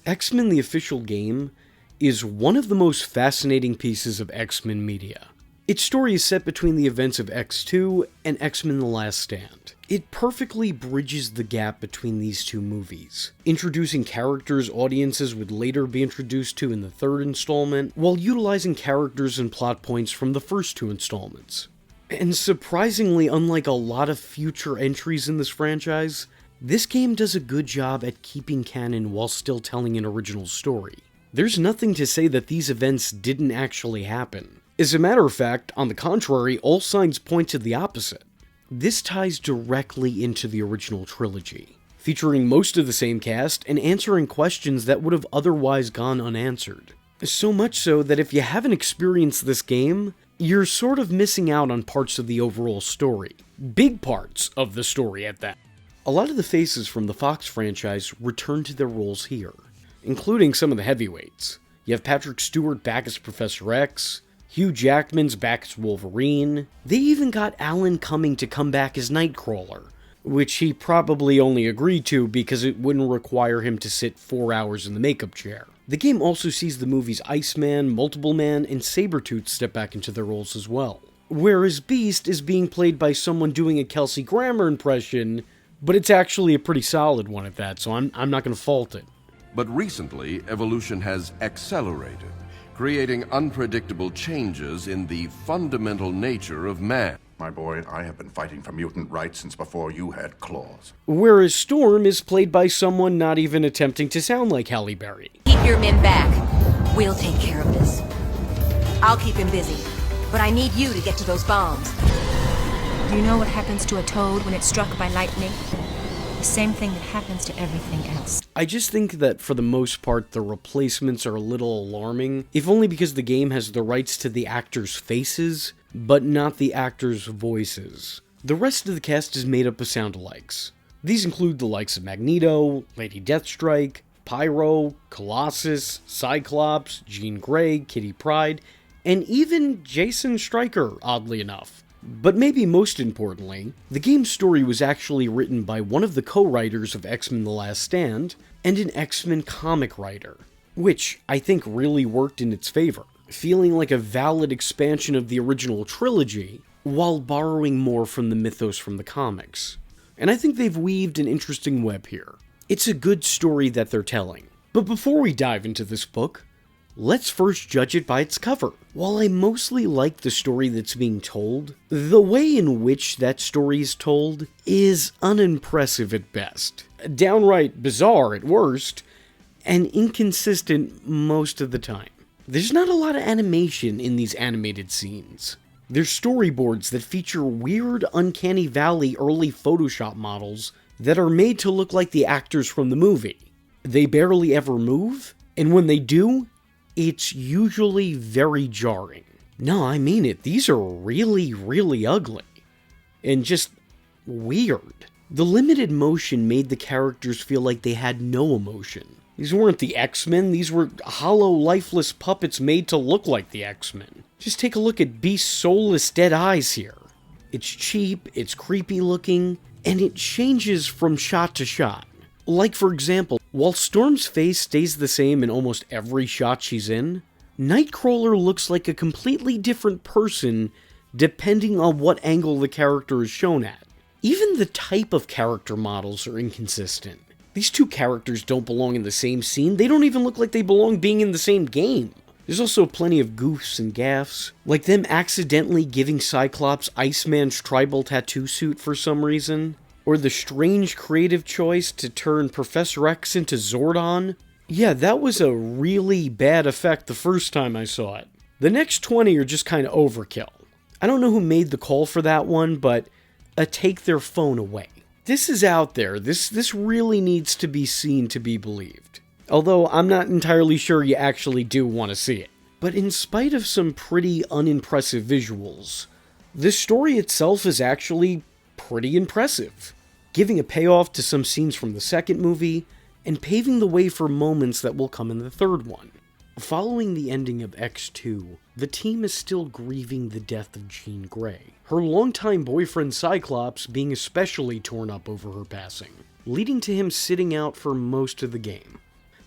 X-Men the official game is one of the most fascinating pieces of X-Men media. Its story is set between the events of X2 and X-Men The Last Stand. It perfectly bridges the gap between these two movies, introducing characters audiences would later be introduced to in the third installment, while utilizing characters and plot points from the first two installments. And surprisingly, unlike a lot of future entries in this franchise, this game does a good job at keeping canon while still telling an original story. There's nothing to say that these events didn't actually happen. As a matter of fact, on the contrary, all signs point to the opposite. This ties directly into the original trilogy, featuring most of the same cast and answering questions that would have otherwise gone unanswered. So much so that if you haven't experienced this game, you're sort of missing out on parts of the overall story. Big parts of the story at that. A lot of the faces from the Fox franchise return to their roles here, including some of the heavyweights. You have Patrick Stewart back as Professor X, Hugh Jackman's back as Wolverine. They even got Alan Cumming to come back as Nightcrawler, which he probably only agreed to because it wouldn't require him to sit 4 hours in the makeup chair. The game also sees the movies Iceman, Multiple Man, and Sabretooth step back into their roles as well. Whereas Beast is being played by someone doing a Kelsey Grammer impression, but it's actually a pretty solid one at that, so I'm not going to fault it. But recently, evolution has accelerated, creating unpredictable changes in the fundamental nature of man. My boy, I have been fighting for mutant rights since before you had claws. Whereas Storm is played by someone not even attempting to sound like Halle Berry. Keep your men back. We'll take care of this. I'll keep him busy, but I need you to get to those bombs. Do you know what happens to a toad when it's struck by lightning? The same thing that happens to everything else. I just think that for the most part, the replacements are a little alarming, if only because the game has the rights to the actors' faces, but not the actors' voices. The rest of the cast is made up of sound-alikes. These include the likes of Magneto, Lady Deathstrike, Pyro, Colossus, Cyclops, Jean Grey, Kitty Pryde, and even Jason Stryker, oddly enough. But maybe most importantly, the game's story was actually written by one of the co-writers of X-Men The Last Stand, and an X-Men comic writer, which I think really worked in its favor, feeling like a valid expansion of the original trilogy, while borrowing more from the mythos from the comics. And I think they've weaved an interesting web here. It's a good story that they're telling. But before we dive into this book, let's first judge it by its cover. While I mostly like the story that's being told, the way in which that story is told is unimpressive at best, downright bizarre at worst, and inconsistent most of the time. There's not a lot of animation in these animated scenes. There's storyboards that feature weird Uncanny Valley early Photoshop models that are made to look like the actors from the movie. They barely ever move, and when they do, it's usually very jarring. No, I mean it. These are really, really ugly. And just weird. The limited motion made the characters feel like they had no emotion. These weren't the X-Men, these were hollow, lifeless puppets made to look like the X-Men. Just take a look at Beast's soulless dead eyes here. It's cheap, it's creepy looking, and it changes from shot to shot. Like, for example, while Storm's face stays the same in almost every shot she's in, Nightcrawler looks like a completely different person depending on what angle the character is shown at. Even the type of character models are inconsistent. These two characters don't belong in the same scene, they don't even look like they belong being in the same game. There's also plenty of goofs and gaffes, like them accidentally giving Cyclops Iceman's tribal tattoo suit for some reason, or the strange creative choice to turn Professor X into Zordon. Yeah, that was a really bad effect the first time I saw it. The next 20 are just kind of overkill. I don't know who made the call for that one, but take their phone away. This is out there. This really needs to be seen to be believed. Although I'm not entirely sure you actually do want to see it. But in spite of some pretty unimpressive visuals, the story itself is actually pretty impressive, giving a payoff to some scenes from the second movie, and paving the way for moments that will come in the third one. Following the ending of X2, the team is still grieving the death of Jean Grey, her longtime boyfriend Cyclops being especially torn up over her passing, leading to him sitting out for most of the game.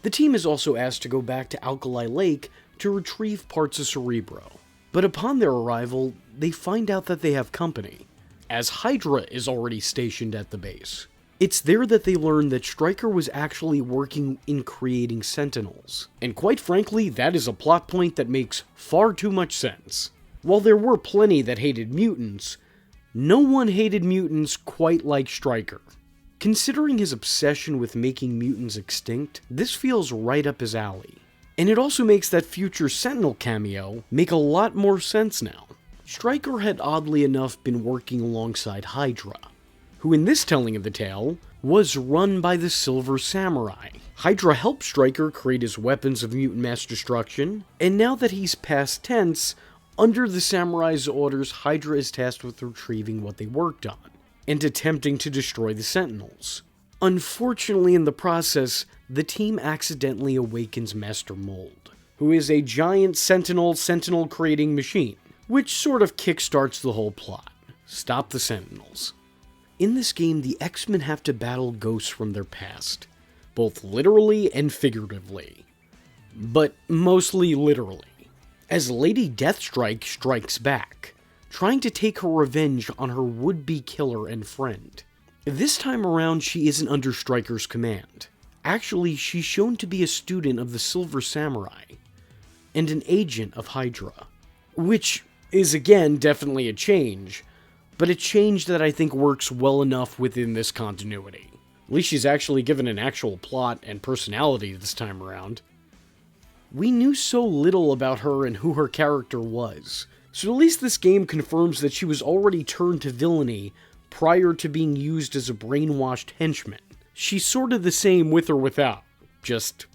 The team is also asked to go back to Alkali Lake to retrieve parts of Cerebro. But upon their arrival, they find out that they have company, as Hydra is already stationed at the base. It's there that they learn that Stryker was actually working in creating Sentinels. And quite frankly, that is a plot point that makes far too much sense. While there were plenty that hated mutants, no one hated mutants quite like Stryker. Considering his obsession with making mutants extinct, this feels right up his alley. And it also makes that future Sentinel cameo make a lot more sense now. Stryker had oddly enough been working alongside Hydra, who in this telling of the tale was run by the Silver Samurai. Hydra helped Stryker create his weapons of mutant mass destruction, and now that he's past tense, under the Samurai's orders, Hydra is tasked with retrieving what they worked on, and attempting to destroy the Sentinels. Unfortunately, in the process, the team accidentally awakens Master Mold, who is a giant Sentinel creating machine, which sort of kickstarts the whole plot. Stop the Sentinels. In this game, the X-Men have to battle ghosts from their past, both literally and figuratively, but mostly literally, as Lady Deathstrike strikes back, trying to take her revenge on her would-be killer and friend. This time around, she isn't under Stryker's command. Actually, she's shown to be a student of the Silver Samurai, and an agent of Hydra, which is again definitely a change, but a change that I think works well enough within this continuity. At least she's actually given an actual plot and personality this time around. We knew so little about her and who her character was, so at least this game confirms that she was already turned to villainy prior to being used as a brainwashed henchman. She's sort of the same with or without, just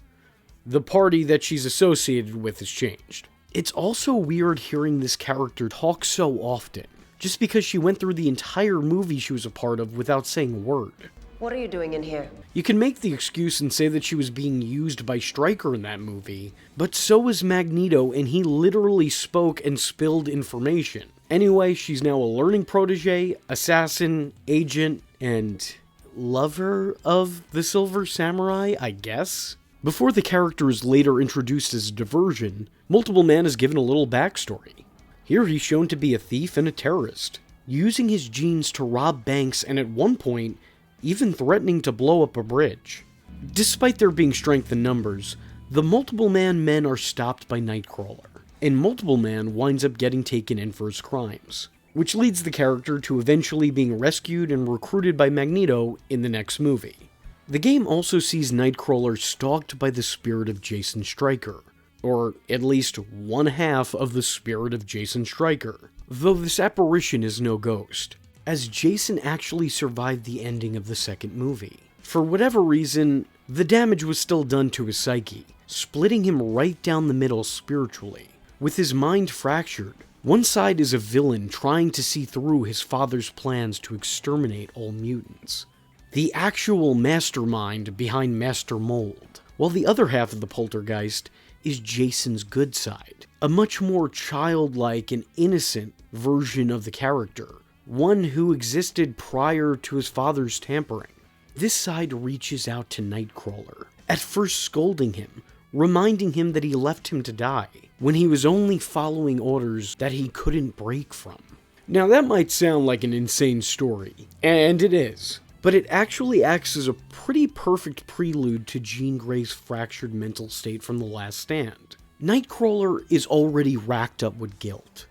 the party that she's associated with has changed. It's also weird hearing this character talk so often, just because she went through the entire movie she was a part of without saying a word. What are you doing in here? You can make the excuse and say that she was being used by Stryker in that movie, but so was Magneto, and he literally spoke and spilled information. Anyway, she's now a learning protege, assassin, agent, and lover of the Silver Samurai, I guess? Before the character is later introduced as a diversion, Multiple Man is given a little backstory. Here he's shown to be a thief and a terrorist, using his genes to rob banks and at one point, even threatening to blow up a bridge. Despite there being strength in numbers, the Multiple Man men are stopped by Nightcrawler, and Multiple Man winds up getting taken in for his crimes, which leads the character to eventually being rescued and recruited by Magneto in the next movie. The game also sees Nightcrawler stalked by the spirit of Jason Stryker, or at least one half of the spirit of Jason Stryker, though this apparition is no ghost, as Jason actually survived the ending of the second movie. For whatever reason, the damage was still done to his psyche, splitting him right down the middle spiritually. With his mind fractured, one side is a villain trying to see through his father's plans to exterminate all mutants, the actual mastermind behind Master Mold, while the other half of the poltergeist is Jason's good side, a much more childlike and innocent version of the character, one who existed prior to his father's tampering. This side reaches out to Nightcrawler, at first scolding him, reminding him that he left him to die, when he was only following orders that he couldn't break from. Now that might sound like an insane story, and it is, but it actually acts as a pretty perfect prelude to Jean Grey's fractured mental state from The Last Stand. Nightcrawler is already racked up with guilt,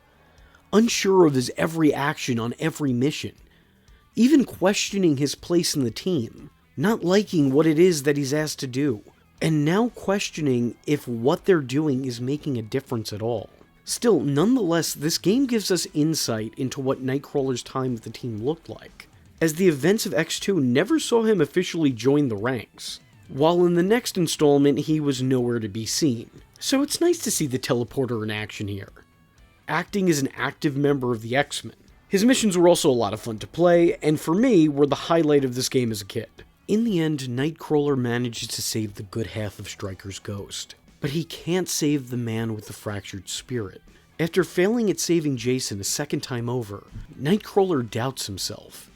unsure of his every action on every mission, even questioning his place in the team, not liking what it is that he's asked to do, and now questioning if what they're doing is making a difference at all. Still, nonetheless, this game gives us insight into what Nightcrawler's time with the team looked like, as the events of X2 never saw him officially join the ranks, while in the next installment he was nowhere to be seen. So it's nice to see the teleporter in action here, acting as an active member of the X-Men. His missions were also a lot of fun to play, and for me, were the highlight of this game as a kid. In the end, Nightcrawler manages to save the good half of Stryker's ghost, but he can't save the man with the fractured spirit. After failing at saving Jason a second time over, Nightcrawler doubts himself,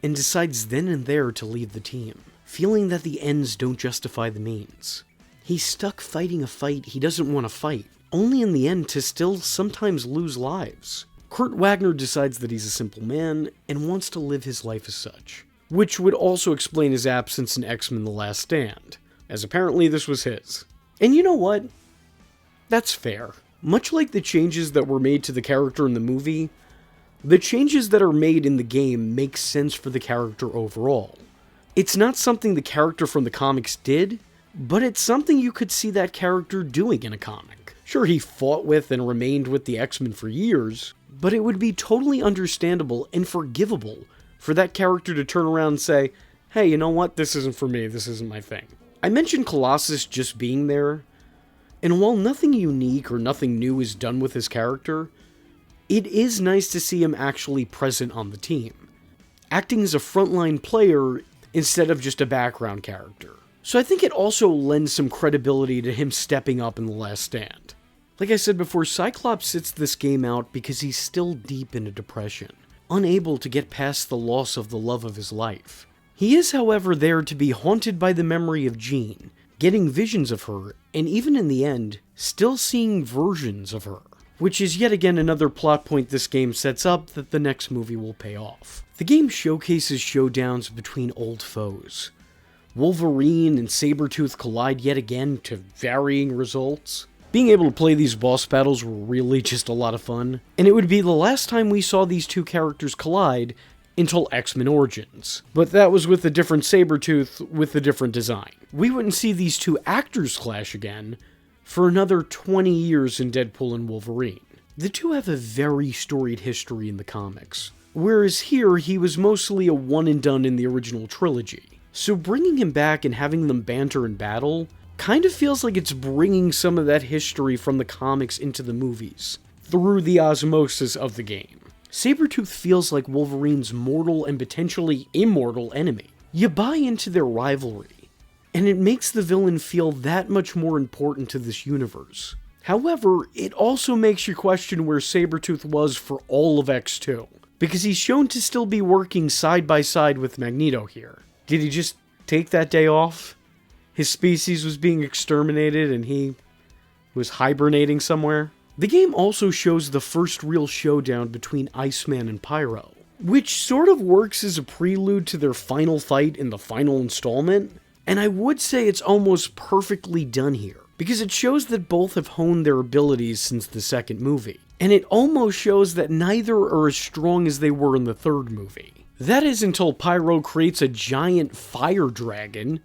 and decides then and there to leave the team, feeling that the ends don't justify the means. He's stuck fighting a fight he doesn't want to fight, only in the end to still sometimes lose lives. Kurt Wagner decides that he's a simple man and wants to live his life as such, which would also explain his absence in X-Men The Last Stand, as apparently this was his. And you know what? That's fair. Much like the changes that were made to the character in the movie, the changes that are made in the game make sense for the character overall. It's not something the character from the comics did, but it's something you could see that character doing in a comic. Sure, he fought with and remained with the X-Men for years, but it would be totally understandable and forgivable for that character to turn around and say, hey, you know what, this isn't for me, this isn't my thing. I mentioned Colossus just being there, and while nothing unique or nothing new is done with his character, it is nice to see him actually present on the team, acting as a frontline player instead of just a background character. So I think it also lends some credibility to him stepping up in The Last Stand. Like I said before, Cyclops sits this game out because he's still deep in a depression, unable to get past the loss of the love of his life. He is, however, there to be haunted by the memory of Jean, getting visions of her, and even in the end, still seeing versions of her, which is yet again another plot point this game sets up that the next movie will pay off. The game showcases showdowns between old foes. Wolverine and Sabretooth collide yet again to varying results. Being able to play these boss battles were really just a lot of fun, and it would be the last time we saw these two characters collide until X-Men Origins. But that was with a different Sabretooth with a different design. We wouldn't see these two actors clash again for another 20 years in Deadpool and Wolverine. The two have a very storied history in the comics, whereas here he was mostly a one and done in the original trilogy. So bringing him back and having them banter in battle kind of feels like it's bringing some of that history from the comics into the movies, through the osmosis of the game. Sabretooth feels like Wolverine's mortal and potentially immortal enemy. You buy into their rivalry, and it makes the villain feel that much more important to this universe. However, it also makes you question where Sabretooth was for all of X2, because he's shown to still be working side by side with Magneto here. Did he just take that day off? His species was being exterminated and he was hibernating somewhere? The game also shows the first real showdown between Iceman and Pyro, which sort of works as a prelude to their final fight in the final installment, and I would say it's almost perfectly done here, because it shows that both have honed their abilities since the second movie, and it almost shows that neither are as strong as they were in the third movie. That is until Pyro creates a giant fire dragon,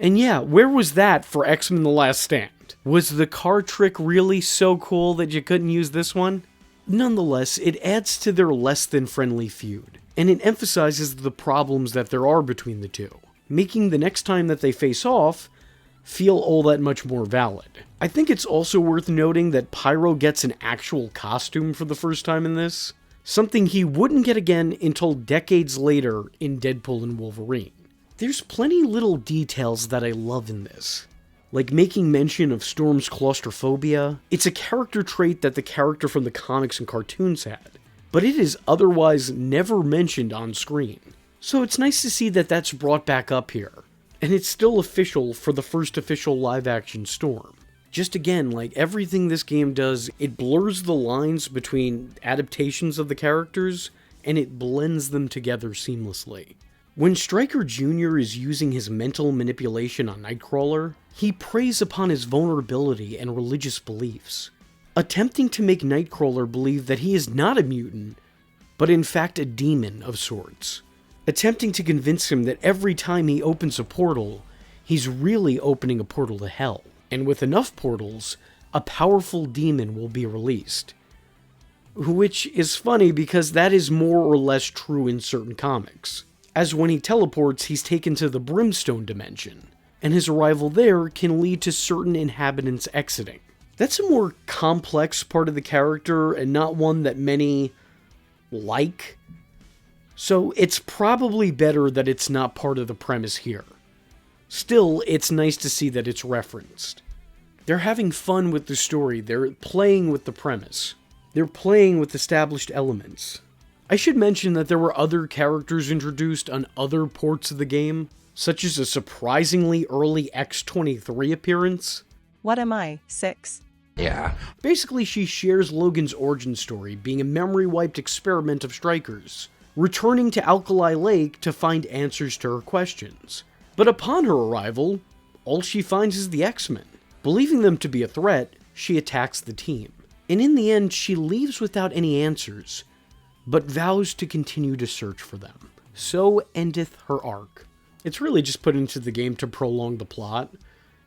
and yeah, where was that for X-Men The Last Stand? Was the car trick really so cool that you couldn't use this one? Nonetheless, it adds to their less than friendly feud, and it emphasizes the problems that there are between the two, making the next time that they face off feel all that much more valid. I think it's also worth noting that Pyro gets an actual costume for the first time in this, something he wouldn't get again until decades later in Deadpool and Wolverine. There's plenty little details that I love in this, like making mention of Storm's claustrophobia. It's a character trait that the character from the comics and cartoons had, but it is otherwise never mentioned on screen. So it's nice to see that that's brought back up here, and it's still official for the first official live-action Storm. Just again, like everything this game does, it blurs the lines between adaptations of the characters, and it blends them together seamlessly. When Stryker Jr. is using his mental manipulation on Nightcrawler, he preys upon his vulnerability and religious beliefs, attempting to make Nightcrawler believe that he is not a mutant, but in fact a demon of sorts, attempting to convince him that every time he opens a portal, he's really opening a portal to hell, and with enough portals, a powerful demon will be released. Which is funny because that is more or less true in certain comics, as when he teleports, he's taken to the Brimstone dimension, and his arrival there can lead to certain inhabitants exiting. That's a more complex part of the character, and not one that many like, so it's probably better that it's not part of the premise here. Still, it's nice to see that it's referenced. They're having fun with the story, they're playing with the premise, they're playing with established elements. I should mention that there were other characters introduced on other ports of the game, such as a surprisingly early X-23 appearance. What am I, 6? Yeah. Basically, she shares Logan's origin story, being a memory-wiped experiment of strikers, returning to Alkali Lake to find answers to her questions. But upon her arrival, all she finds is the X-Men. Believing them to be a threat, she attacks the team. And in the end, she leaves without any answers, but vows to continue to search for them. So endeth her arc. It's really just put into the game to prolong the plot,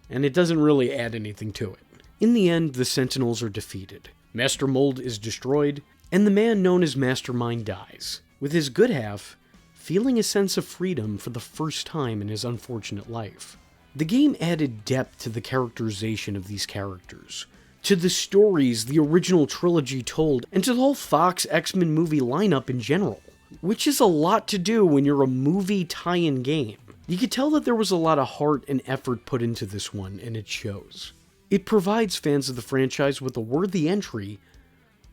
and it doesn't really add anything to it. In the end, the Sentinels are defeated. Master Mold is destroyed, and the man known as Mastermind dies, with his good half feeling a sense of freedom for the first time in his unfortunate life. The game added depth to the characterization of these characters, to the stories the original trilogy told, and to the whole Fox X-Men movie lineup in general, which is a lot to do when you're a movie tie-in game. You could tell that there was a lot of heart and effort put into this one, and it shows. It provides fans of the franchise with a worthy entry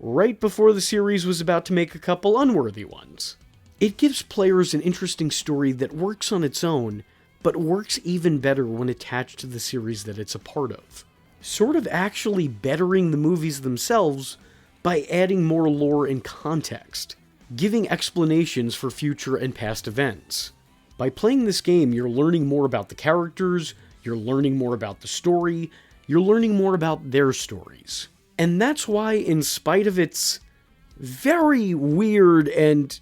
right before the series was about to make a couple unworthy ones. It gives players an interesting story that works on its own, but works even better when attached to the series that it's a part of. Sort of actually bettering the movies themselves by adding more lore and context, giving explanations for future and past events. By playing this game, you're learning more about the characters, you're learning more about the story, you're learning more about their stories. And that's why, in spite of its very weird and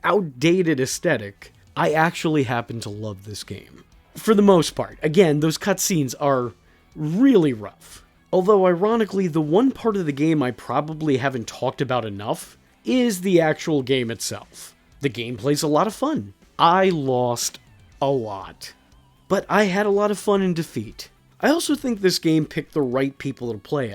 outdated aesthetic, I actually happen to love this game. For the most part. Again, those cutscenes are really rough. Although, ironically, the one part of the game I probably haven't talked about enough is the actual game itself. The gameplay's a lot of fun. I lost a lot, but I had a lot of fun in defeat. I also think this game picked the right people to play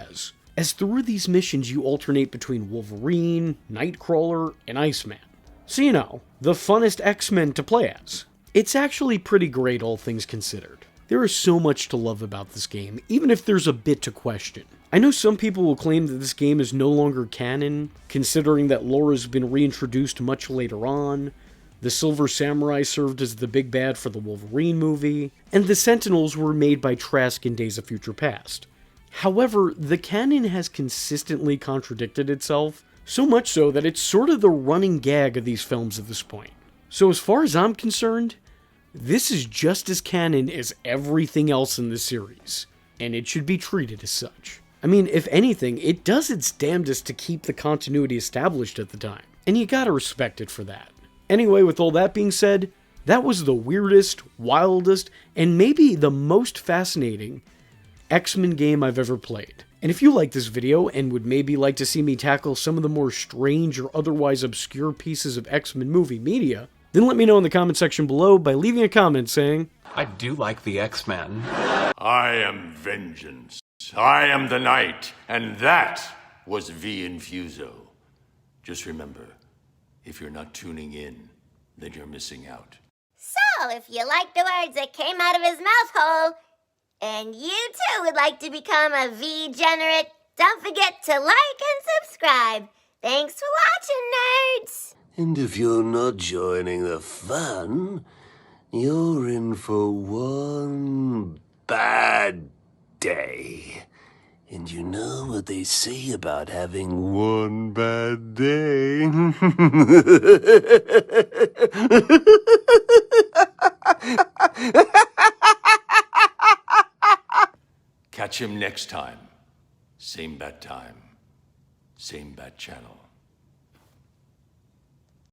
as through these missions you alternate between Wolverine, Nightcrawler, and Iceman. So you know, the funnest X-Men to play as. It's actually pretty great, all things considered. There is so much to love about this game, even if there's a bit to question. I know some people will claim that this game is no longer canon, considering that lore has been reintroduced much later on, the Silver Samurai served as the big bad for the Wolverine movie, and the Sentinels were made by Trask in Days of Future Past. However, the canon has consistently contradicted itself, so much so that it's sort of the running gag of these films at this point. So as far as I'm concerned, this is just as canon as everything else in the series, and it should be treated as such. I mean, if anything, it does its damnedest to keep the continuity established at the time, and you gotta respect it for that. Anyway, with all that being said, that was the weirdest, wildest, and maybe the most fascinating X-Men game I've ever played. And if you like this video and would maybe like to see me tackle some of the more strange or otherwise obscure pieces of X-Men movie media, then let me know in the comment section below by leaving a comment saying, I do like the X-Men. I am vengeance. I am the night, and that was V Infuso. Just remember, if you're not tuning in, then you're missing out. So, if you like the words that came out of his mouth hole, and you too would like to become a V-generate, don't forget to like and subscribe. Thanks for watching, nerds! And if you're not joining the fun, you're in for one bad day. And you know what they say about having one bad day? Catch him next time. Same bat time, same bat channel.